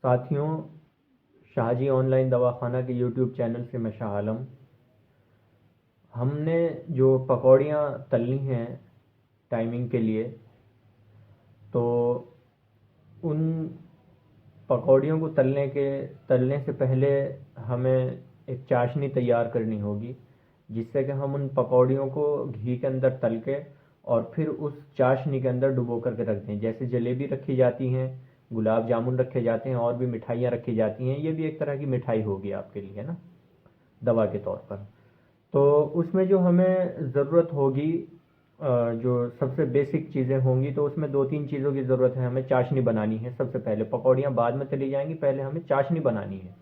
साथियों, शाहजी ऑनलाइन दवाखाना के यूट्यूब चैनल से मैं शाह आलम। हमने जो पकौड़ियाँ तलनी हैं टाइमिंग के लिए, तो उन पकौड़ियों को तलने से पहले हमें एक चाशनी तैयार करनी होगी, जिससे कि हम उन पकौड़ियों को घी के अंदर तल के और फिर उस चाशनी के अंदर डुबो करके रख दें। जैसे जलेबी रखी जाती हैं, गुलाब जामुन रखे जाते हैं और भी मिठाइयाँ रखी जाती हैं, ये भी एक तरह की मिठाई होगी आपके लिए, है ना, दवा के तौर पर। तो उसमें जो हमें ज़रूरत होगी, जो सबसे बेसिक चीज़ें होंगी, तो उसमें दो तीन चीज़ों की ज़रूरत है। हमें चाशनी बनानी है सबसे पहले। पकौड़ियाँ बाद में तली जाएंगी, पहले हमें चाशनी बनानी है,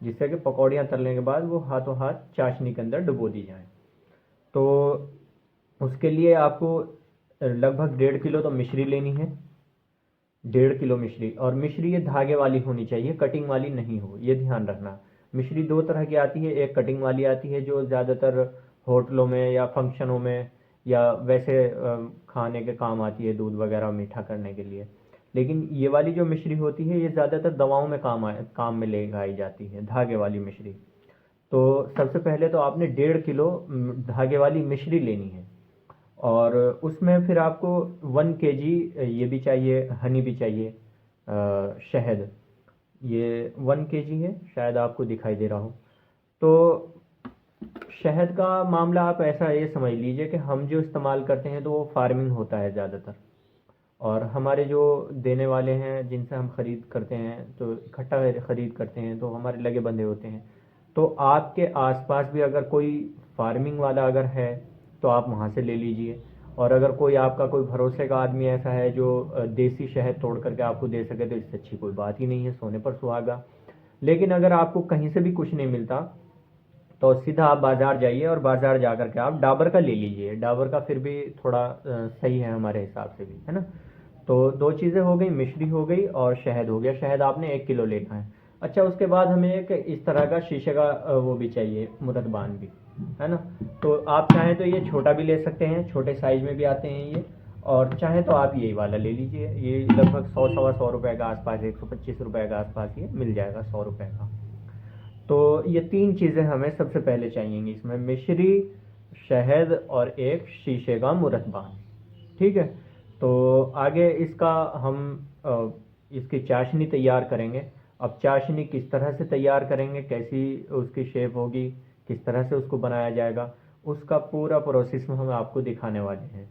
जिससे कि पकौड़ियाँ तलने के बाद वो हाथों हाथ चाशनी के अंदर डुबो दी जाएं। तो उसके लिए आपको लगभग 1.5 किलो तो मिश्री लेनी है। 1.5 किलो मिश्री, और मिश्री ये धागे वाली होनी चाहिए, कटिंग वाली नहीं हो, ये ध्यान रखना। मिश्री दो तरह की आती है, एक कटिंग वाली आती है जो ज़्यादातर होटलों में या फंक्शनों में या वैसे खाने के काम आती है, दूध वगैरह मीठा करने के लिए। लेकिन ये वाली जो मिश्री होती है, ये ज़्यादातर दवाओं में काम में लगाई जाती है, धागे वाली मिश्री। तो सबसे पहले तो आपने 1.5 किलो धागे वाली मिश्री लेनी है, और उसमें फिर आपको 1 kg ये भी चाहिए, हनी भी चाहिए, शहद। ये 1 kg है, शायद आपको दिखाई दे रहा हो। तो शहद का मामला आप ऐसा ये समझ लीजिए कि हम जो इस्तेमाल करते हैं तो वो फार्मिंग होता है ज़्यादातर, और हमारे जो देने वाले हैं जिनसे हम ख़रीद करते हैं, तो इकट्ठा ख़रीद करते हैं, तो हमारे लगे बंधे होते हैं। तो आपके आसपास भी अगर कोई फार्मिंग वाला अगर है, तो आप वहाँ से ले लीजिए। और अगर कोई आपका कोई भरोसे का आदमी ऐसा है जो देसी शहद तोड़ करके आपको दे सके, तो इससे अच्छी कोई बात ही नहीं है, सोने पर सुहागा। लेकिन अगर आपको कहीं से भी कुछ नहीं मिलता, तो सीधा आप बाज़ार जाइए और बाज़ार जा कर के आप डाबर का ले लीजिए। डाबर का फिर भी थोड़ा सही है हमारे हिसाब से भी, है ना। तो दो चीज़ें हो गई, मिश्री हो गई और शहद हो गया। शहद आपने 1 किलो लेना है। अच्छा, उसके बाद हमें एक इस तरह का शीशे का वो भी चाहिए, मुर्तबान भी, है ना। तो आप चाहें तो ये छोटा भी ले सकते हैं, छोटे साइज में भी आते हैं ये। और चाहें तो आप यही वाला ले लीजिए, ये लगभग 100 सवा 100 रुपये का आसपास, 125 रुपये का आसपास ये मिल जाएगा, 100 रुपये का। तो ये तीन चीज़ें हमें सबसे पहले चाहिएंगी इसमें, मिश्री, शहद और एक शीशे का मुरब्बा। ठीक है। तो आगे इसका हम इसकी चाशनी तैयार करेंगे। अब चाशनी किस तरह से तैयार करेंगे, कैसी उसकी शेप होगी, किस तरह से उसको बनाया जाएगा, उसका पूरा प्रोसेस हम आपको दिखाने वाले हैं।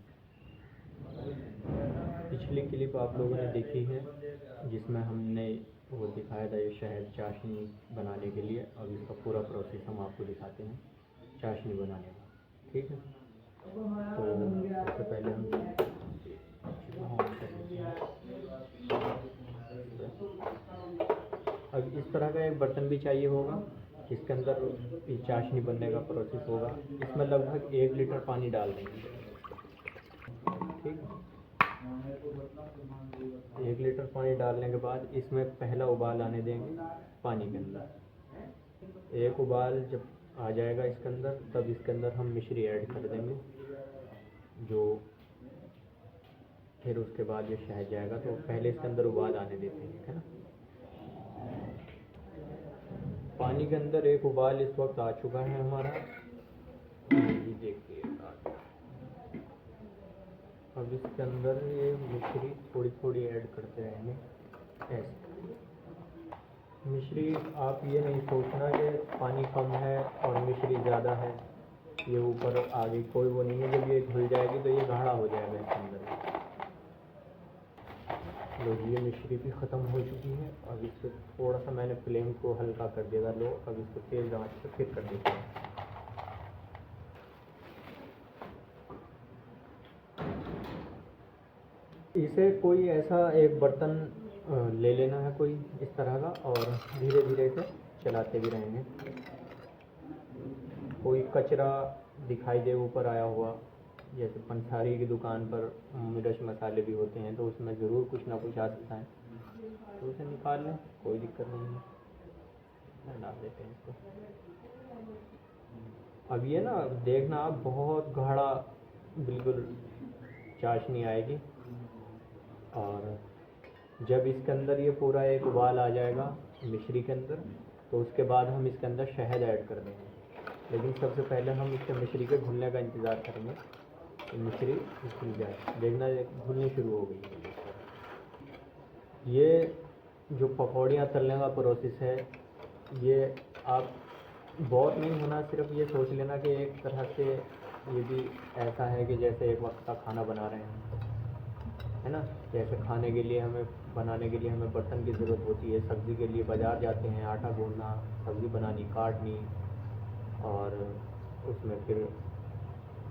पिछली क्लिप आप लोगों ने देखी है, जिसमें हमने वो दिखाया था ये शहद चाशनी बनाने के लिए। अब इसका पूरा प्रोसेस हम आपको दिखाते हैं चाशनी बनाने का। ठीक है। तो सबसे पहले हम ऑन कर लेते हैं। अब इस तरह का एक बर्तन भी चाहिए होगा, जिसके अंदर ये चाशनी बनने का प्रोसेस होगा। इसमें लगभग 1 लीटर पानी डाल देंगे। ठीक है। 1 लीटर पानी डालने के बाद इसमें पहला उबाल आने देंगे पानी के अंदर। एक उबाल जब आ जाएगा इसके अंदर, तब इसके अंदर हम मिश्री ऐड कर देंगे, जो फिर उसके बाद ये शहद जाएगा। तो पहले इसके अंदर उबाल आने देते हैं, है ना। पानी के अंदर एक उबाल इस वक्त आ चुका है हमारा, ये देखिए। अब इसके अंदर ये मिश्री थोड़ी थोड़ी ऐड करते रहेंगे ऐसे। मिश्री, आप ये नहीं सोचना कि पानी कम है और मिश्री ज़्यादा है, ये ऊपर आगे कोई वो नहीं है। जब ये घुल जाएगी तो ये गाढ़ा हो जाएगा इसके अंदर। लो, ये मिश्री भी ख़त्म हो चुकी है। अब इसको थोड़ा सा मैंने फ्लेम को हल्का कर दिया था, लो अब इसको तेज़ आंच पर फिर कर देते हैं। इसे कोई ऐसा एक बर्तन ले लेना है कोई इस तरह का, और धीरे धीरे इसे चलाते भी रहेंगे। कोई कचरा दिखाई दे ऊपर आया हुआ, जैसे पंसारी की दुकान पर मिर्च मसाले भी होते हैं, तो उसमें ज़रूर कुछ ना कुछ आ सकता है, तो उसे निकाल लें, कोई दिक्कत नहीं है। डाल देते हैं इसको। अब ये ना देखना आप, बहुत गाढ़ा बिल्कुल चाशनी आएगी, और जब इसके अंदर ये पूरा एक उबाल आ जाएगा मिश्री के अंदर, तो उसके बाद हम इसके अंदर शहद ऐड कर देंगे। लेकिन सबसे पहले हम इसके मिश्री के घुलने का इंतज़ार करेंगे। मिश्री घुल जाए, देखना घुलनी शुरू हो गई है। ये जो पकौड़ियाँ तलने का प्रोसेस है, ये आप बहुत नहीं होना, सिर्फ ये सोच लेना कि एक तरह से ये भी ऐसा है कि जैसे एक वक्त का खाना बना रहे हैं, है ना। जैसे खाने के लिए हमें बनाने के लिए हमें बर्तन की ज़रूरत होती है, सब्ज़ी के लिए बाज़ार जाते हैं, आटा गूंदना, सब्ज़ी बनानी, काटनी, और उसमें फिर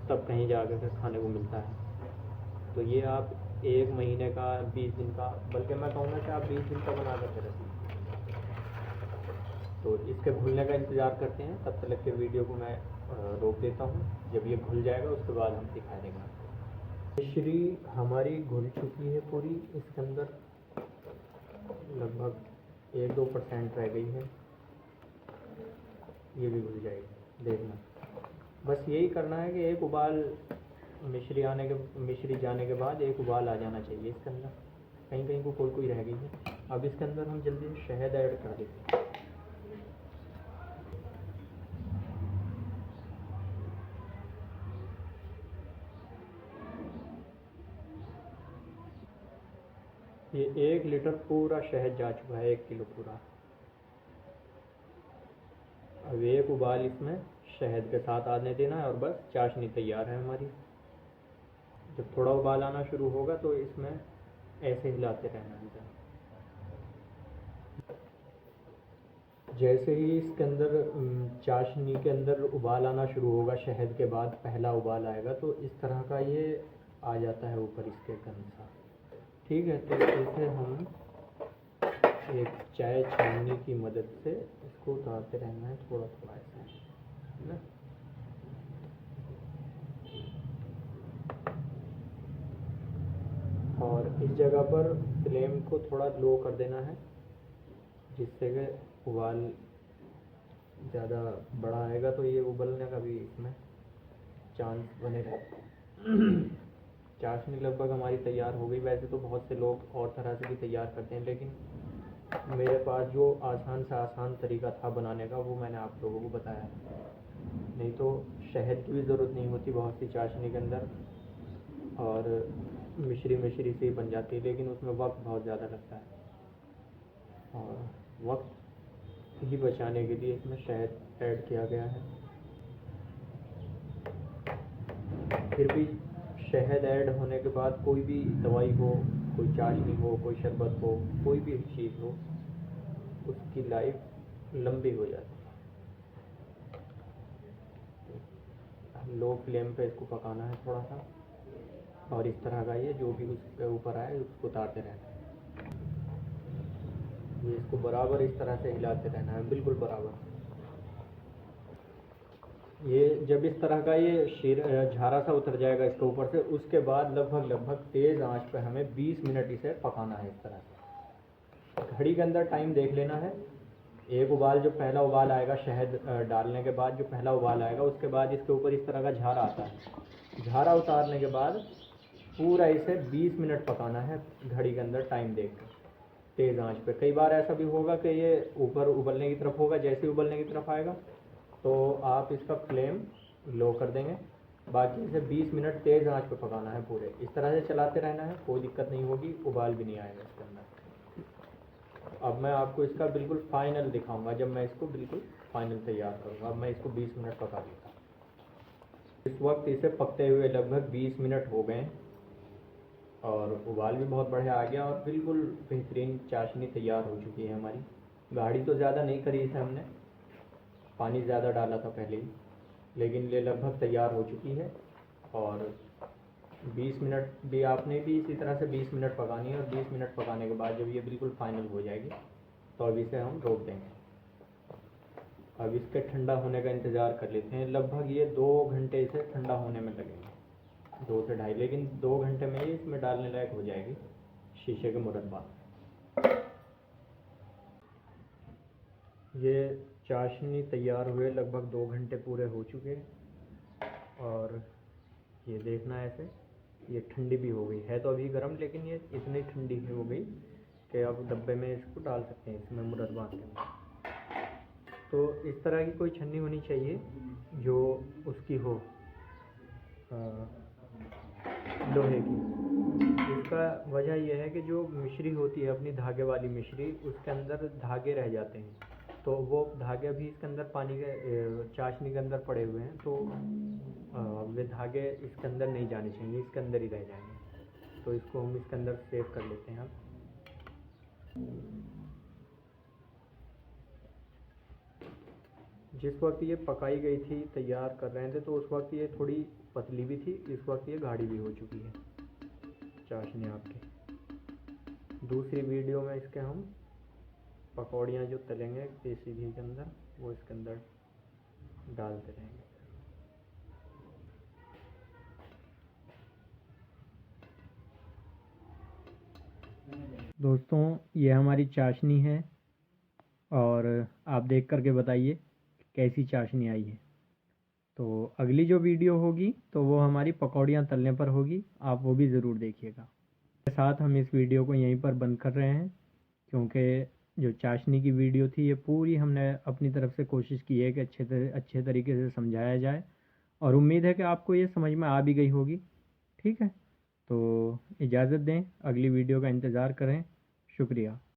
तब कहीं जाकर फिर खाने को मिलता है। तो ये आप 1 महीने का, 20 दिन का, बल्कि मैं कहूँगा कि आप 20 दिन का बना करके रखिए। तो इसके घुलने का इंतज़ार करते हैं, तब तक के वीडियो को मैं रोक देता हूँ। जब ये घुल जाएगा उसके बाद हम दिखा देंगे आपको। मिश्री हमारी घुल चुकी है पूरी, इसके अंदर लगभग 1-2% रह गई है, ये भी घुल जाएगी, देखना। बस यही करना है कि एक उबाल मिश्री जाने के बाद एक उबाल आ जाना चाहिए इसके अंदर। कहीं कहीं को कोई रह गई है। अब इसके अंदर हम जल्दी से शहद ऐड कर देते हैं। ये 1 लीटर पूरा शहद जा चुका है, 1 किलो पूरा। अब एक उबाल इसमें शहद के साथ आने देना है और बस चाशनी तैयार है हमारी। जब थोड़ा उबाल आना शुरू होगा तो इसमें ऐसे हिलाते रहना है। जैसे ही इसके अंदर चाशनी के अंदर उबाल आना शुरू होगा, शहद के बाद पहला उबाल आएगा, तो इस तरह का ये आ जाता है ऊपर इसके गंसा। ठीक है, तो इसे हम एक चाय छाननी की मदद से इसको उतारते रहना है, थोड़ा थोड़ा ऐसा, है ना। और इस जगह पर फ्लेम को थोड़ा लो कर देना है, जिससे कि उबाल ज़्यादा बड़ा आएगा तो ये उबलने का भी इसमें चांस बने रहे। चाशनी लगभग हमारी तैयार हो गई। वैसे तो बहुत से लोग और तरह से भी तैयार करते हैं, लेकिन मेरे पास जो आसान से आसान तरीका था बनाने का, वो मैंने आप लोगों को बताया। नहीं तो शहद की भी ज़रूरत नहीं होती बहुत सी चाशनी के अंदर, और मिश्री से ही बन जाती है, लेकिन उसमें वक्त बहुत ज़्यादा लगता है, और वक्त ही बचाने के लिए इसमें शहद ऐड किया गया है। फिर भी शहद ऐड होने के बाद कोई भी दवाई हो, कोई चाशनी हो, कोई शरबत हो, कोई भी चीज़ हो, उसकी लाइफ लंबी हो जाती है। लो फ्लेम पे इसको पकाना है थोड़ा सा, और इस तरह का ये जो भी उसके ऊपर आए उसको उतारते रहना है। ये इसको बराबर इस तरह से हिलाते रहना है, बिल्कुल बराबर। ये जब इस तरह का ये झारा सा उतर जाएगा इसके ऊपर से, उसके बाद लगभग तेज़ आंच पे हमें 20 मिनट इसे पकाना है इस तरह से। घड़ी के अंदर टाइम देख लेना है। एक उबाल, जो पहला उबाल आएगा शहद डालने के बाद, जो पहला उबाल आएगा, उसके बाद इसके ऊपर इस तरह का झारा आता है। झारा उतारने के बाद पूरा इसे 20 मिनट पकाना है घड़ी के अंदर टाइम देखकर, तेज़ आंच पे। कई बार ऐसा भी होगा कि ये ऊपर उबलने की तरफ होगा, जैसे ही उबलने की तरफ आएगा तो आप इसका फ्लेम लो कर देंगे। बाकी इसे 20 मिनट तेज़ आंच पे पकाना है पूरे। इस तरह से चलाते रहना है, कोई दिक्कत नहीं होगी, उबाल भी नहीं आएगा इसके अंदर। अब मैं आपको इसका बिल्कुल फाइनल दिखाऊंगा, जब मैं इसको बिल्कुल फाइनल तैयार करूँगा। अब मैं इसको 20 मिनट पका देता हूँ। इस वक्त इसे पकते हुए लगभग 20 मिनट हो गए, और उबाल भी बहुत बढ़िया आ गया, और बिल्कुल बेहतरीन चाशनी तैयार हो चुकी है हमारी। गाढ़ी तो ज़्यादा नहीं करी इसे हमने, पानी ज़्यादा डाला था पहले ही, लेकिन ये लगभग तैयार हो चुकी है। और 20 मिनट भी आपने भी इसी तरह से 20 मिनट पकानी है, और 20 मिनट पकाने के बाद जब ये बिल्कुल फाइनल हो जाएगी तो अब इसे हम रोक देंगे। अब इसके ठंडा होने का इंतज़ार कर लेते हैं। लगभग ये 2 घंटे इसे ठंडा होने में लगेंगे, 2 से ढाई, लेकिन 2 घंटे में ही इसमें डालने लायक हो जाएगी शीशे के मुरब्बा। ये चाशनी तैयार हुए लगभग 2 घंटे पूरे हो चुके हैं, और ये देखना ऐसे, ये ठंडी भी हो गई है। तो अभी गर्म, लेकिन ये इतनी ठंडी हो गई कि अब डब्बे में इसको डाल सकते हैं, इसमें मुरब्बा के अंदर। तो इस तरह की कोई छन्नी होनी चाहिए जो उसकी हो, लोहे की। इसका वजह यह है कि जो मिश्री होती है अपनी धागे वाली मिश्री, उसके अंदर धागे रह जाते हैं, तो वो धागे भी इसके अंदर पानी के चाशनी के अंदर पड़े हुए हैं, तो वे धागे इसके अंदर नहीं जाने चाहिए, इसके अंदर ही रह जाएंगे। तो इसको हम इसके अंदर सेव कर लेते हैं। जिस वक्त ये पकाई गई थी, तैयार कर रहे थे, तो उस वक्त ये थोड़ी पतली भी थी, इस वक्त ये गाढ़ी भी हो चुकी है चाशनी आपकी। दूसरी वीडियो में इसके हम पकौड़ियाँ जो तलेंगे देसी घी के अंदर, वो इसके अंदर डालते रहेंगे। दोस्तों, ये हमारी चाशनी है और आप देख करके बताइए कैसी चाशनी आई है। तो अगली जो वीडियो होगी तो वो हमारी पकौड़ियाँ तलने पर होगी, आप वो भी ज़रूर देखिएगा। के साथ हम इस वीडियो को यहीं पर बंद कर रहे हैं, क्योंकि जो चाशनी की वीडियो थी ये पूरी हमने अपनी तरफ से कोशिश की है कि अच्छे तरीके से समझाया जाए, और उम्मीद है कि आपको ये समझ में आ भी गई होगी। ठीक है, तो इजाज़त दें, अगली वीडियो का इंतज़ार करें। शुक्रिया।